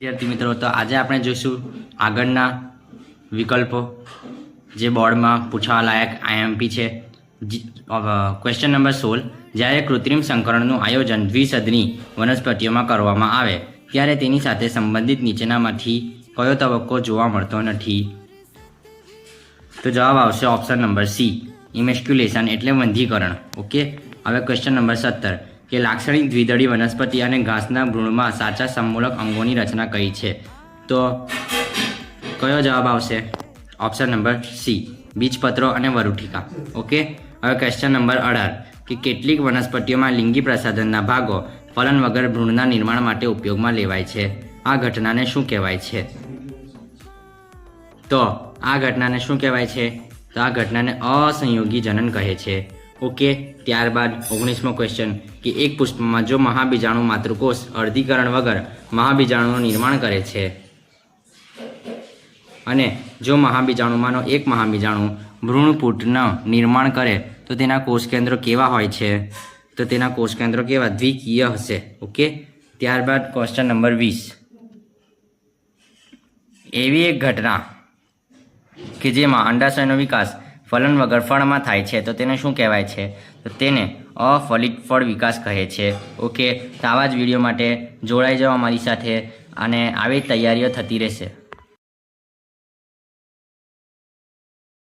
વિદ્યાર્થી મિત્રો, તો આજે આપણે જોઈશું આગળના વિકલ્પો જે બોર્ડમાં પૂછવા લાયક આઈએમપી છે. ક્વેશ્ચન નંબર 16, જ્યારે કૃત્રિમ સંકરણનું આયોજન દ્વિસદની વનસ્પતિઓમાં કરવામાં આવે ત્યારે તેની સાથે સંબંધિત નીચેનામાંથી કયો તબક્કો જોવા મળતો નથી? તો જવાબ આવશે ઓપ્શન નંબર સી, ઇમેસ્ક્યુલેશન એટલે વંધ્યીકરણ. ઓકે. હવે ક્વેશ્ચન નંબર 17, કે લાક્ષણિક દ્વિદળી વનસ્પતિ અને ઘાસના ભ્રૂણમાં સાચા સમમૂલક અંગોની રચના કઈ છે? તો કયો જવાબ આવશે? ઓપ્શન નંબર સી, બીજપત્રો અને વરુઠિકા. ઓકે. હવે ક્વેશ્ચન નંબર 18, કે કેટલીક વનસ્પતિઓમાં લિંગી પ્રસાધનના ભાગો ફલન વગર ભ્રૂણના નિર્માણ માટે ઉપયોગમાં લેવાય છે. આ ઘટનાને શું કહેવાય છે? તો આ ઘટનાને શું કહેવાય છે? તો આ ઘટનાને અસંયોગી જનન કહે છે. ઓકે. ત્યારબાદ 19મો ક્વેશ્ચન, કે એક પુષ્પમાં જો મહાબીજાણુ માતૃકોષ અર્ધીકરણ વગર મહાબીજાણુનું નિર્માણ કરે છે અને જો મહાબીજાણુમાંનો એક મહાબીજાણુ ભ્રૂણપૂટનું નિર્માણ કરે તો તેના કોષ કેન્દ્રો કેવા હોય છે? તો તેના કોષ કેન્દ્રો કેવા? દ્વિકીય હશે. ઓકે. ત્યારબાદ ક્વેશ્ચન નંબર 20, એવી એક ઘટના કે જેમાં અંડાશયનો વિકાસ ફલન વગર ફળમાં થાય છે તો તેને શું કહેવાય છે? તો તેને અફલિત ફળ વિકાસ કહે છે. ઓકે. તો આવા જ વિડીયો માટે જોડાઈ જાઓ અમારી સાથે અને આવી તૈયારીઓ થતી રહેશે.